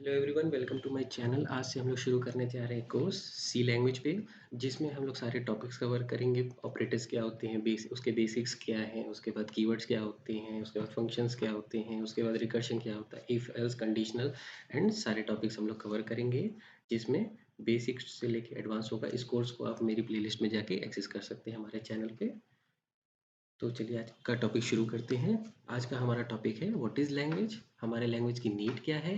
Hello everyone, welcome to my channel. आज से हम लोग शुरू करने जा रहे हैं कोर्स सी लैंग्वेज पे, जिसमें हम लोग सारे टॉपिक्स कवर करेंगे। ऑपरेटर्स क्या होते हैं, उसके बेसिक्स क्या हैं, उसके बाद कीवर्ड्स क्या होते हैं, उसके बाद फंक्शंस क्या होते हैं, उसके बाद रिकर्शन क्या होता है, इफ़ एल्स कंडीशनल एंड सारे टॉपिक्स हम लोग कवर करेंगे, जिसमें बेसिक्स से लेके एडवांस होगा। इस कोर्स को आप मेरी प्लेलिस्ट में जाके एक्सेस कर सकते हैं हमारे चैनल पे। तो चलिए आज का टॉपिक शुरू करते हैं। आज का हमारा टॉपिक है व्हाट इज़ लैंग्वेज, हमारे लैंग्वेज की नीड क्या है,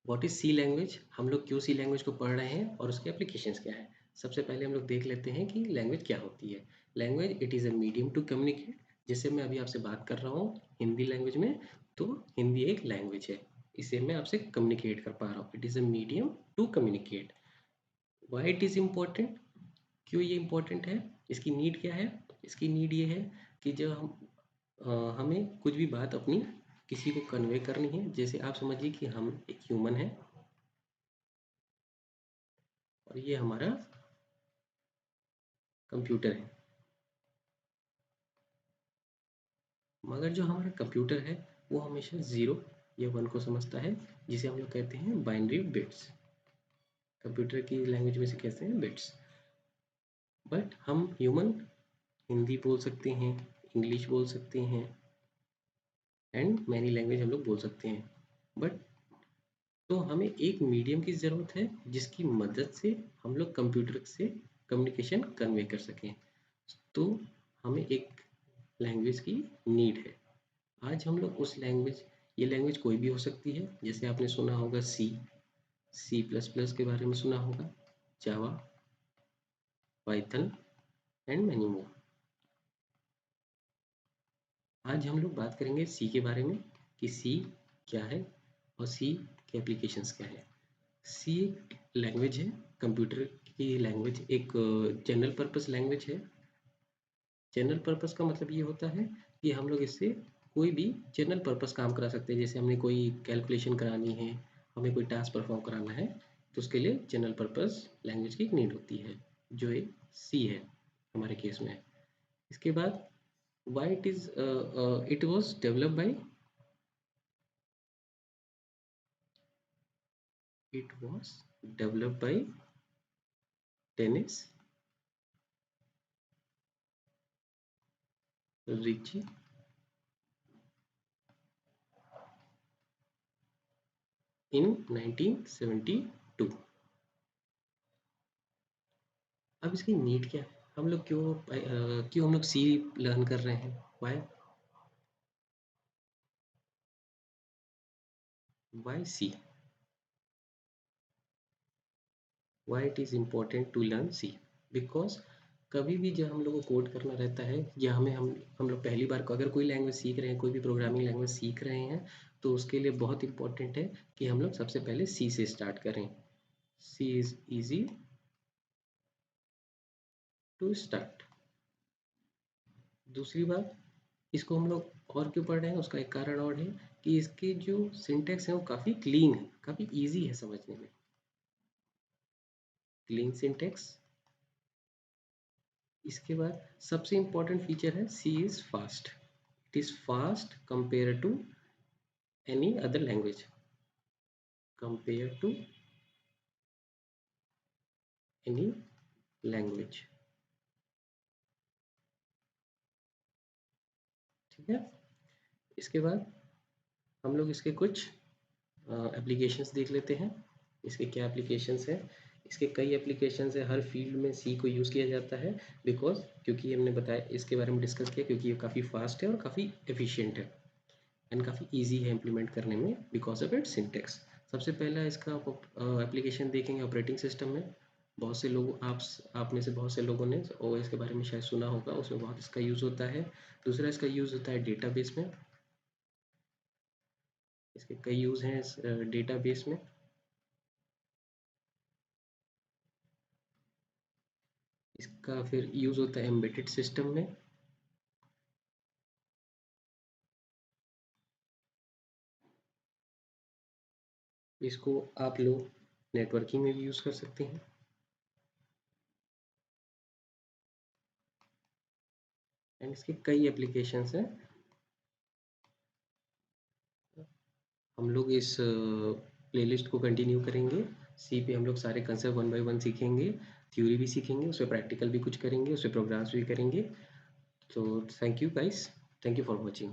व्हाट इज़ सी लैंग्वेज, हम लोग क्यों सी लैंग्वेज को पढ़ रहे हैं और उसके एप्लीकेशंस क्या है। सबसे पहले हम लोग देख लेते हैं कि लैंग्वेज क्या होती है। Language it is a medium to communicate. जैसे मैं अभी आपसे बात कर रहा हूँ हिंदी लैंग्वेज में, तो हिंदी एक लैंग्वेज है, इसे मैं आपसे कम्युनिकेट कर पा रहा हूँ। It is a medium to communicate. Why it is important, क्यों ये इम्पोर्टेंट है, इसकी नीड क्या है। इसकी नीड ये है कि जब हमें कुछ भी बात अपनी किसी को कन्वे करनी है, जैसे आप समझिए कि हम एक ह्यूमन है और ये हमारा कंप्यूटर है। मगर जो हमारा कंप्यूटर है वो हमेशा ज़ीरो या वन को समझता है, जिसे हम लोग कहते हैं बाइनरी बिट्स। कंप्यूटर की लैंग्वेज में से कहते हैं बिट्स। बट हम ह्यूमन हिंदी बोल सकते हैं, इंग्लिश बोल सकते हैं एंड मैनी लैंग्वेज हम लोग बोल सकते हैं। बट तो हमें एक मीडियम की ज़रूरत है जिसकी मदद से हम लोग कंप्यूटर से कम्युनिकेशन कन्वे कर सकें। तो हमें एक लैंग्वेज की नीड है। आज हम लोग उस लैंग्वेज, ये लैंग्वेज कोई भी हो सकती है। जैसे आपने सुना होगा सी प्लस प्लस के बारे में सुना होगा, जावा, पाइथन एंड मैनी मोर। आज हम लोग बात करेंगे सी के बारे में कि सी क्या है और सी के एप्लीकेशंस क्या है। सी एक लैंग्वेज है, कंप्यूटर की लैंग्वेज, एक जनरल पर्पस लैंग्वेज है। जनरल पर्पस का मतलब ये होता है कि हम लोग इससे कोई भी जनरल पर्पस काम करा सकते हैं। जैसे हमने कोई कैलकुलेशन करानी है, हमें कोई टास्क परफॉर्म कराना है, तो उसके लिए जनरल पर्पस लैंग्वेज की एक नीड होती है, जो एक सी है हमारे केस में। इसके बाद why it was develop by, it was develop by Dennis Ritchie in 1972। अब इसकी नीड क्या है, हम लोग क्यों हम लोग सी लर्न कर रहे हैं, why C, why it is important to learn C. Because कभी भी जब हम लोग को कोड करना रहता है, या हम लोग पहली बार को अगर कोई लैंग्वेज सीख रहे हैं, कोई भी प्रोग्रामिंग लैंग्वेज सीख रहे हैं, तो उसके लिए बहुत इंपॉर्टेंट है कि हम लोग सबसे पहले सी से स्टार्ट करें। सी इज़ ईजी टू स्टार्ट। दूसरी बात, इसको हम लोग और क्यों पढ़ रहे हैं, उसका एक कारण और है कि इसके जो सिंटेक्स है वो काफ़ी क्लीन है, काफ़ी ईजी है समझने में। Clean syntax. इसके बाद सबसे इम्पोर्टेंट फीचर है C is fast. It is fast compare to any other language, compare to any language. ठीक है। इसके बाद हम लोग इसके कुछ एप्लीकेशंस देख लेते हैं। इसके क्या एप्लीकेशंस हैं। इसके कई एप्लीकेशंस है, हर फील्ड में सी को यूज़ किया जाता है। बिकॉज क्योंकि हमने बताया, इसके बारे में डिस्कस किया, क्योंकि ये काफ़ी फास्ट है और काफ़ी एफिशिएंट है एंड काफ़ी इजी है इम्प्लीमेंट करने में बिकॉज ऑफ इट्स सिंटेक्स। सबसे पहला इसका एप्लीकेशन देखेंगे ऑपरेटिंग सिस्टम में। बहुत से लोग, आप में से बहुत से लोगों ने ओएस के बारे में शायद सुना होगा, उसमें बहुत इसका यूज़ होता है। दूसरा इसका यूज़ होता है डेटाबेस में। इसके कई यूज़ हैं इस डेटाबेस में। इसका फिर यूज़ होता है एम्बेडेड सिस्टम में। इसको आप लोग नेटवर्किंग में भी यूज़ कर सकते हैं। एंड इसके कई एप्लीकेशंस हैं। हम लोग इस प्लेलिस्ट को कंटिन्यू करेंगे। सी पे हम लोग सारे कंसेप्ट वन बाय वन सीखेंगे, थ्योरी भी सीखेंगे, उसमें प्रैक्टिकल भी कुछ करेंगे, उसमें प्रोग्राम्स भी करेंगे। तो thank you guys, thank you for watching.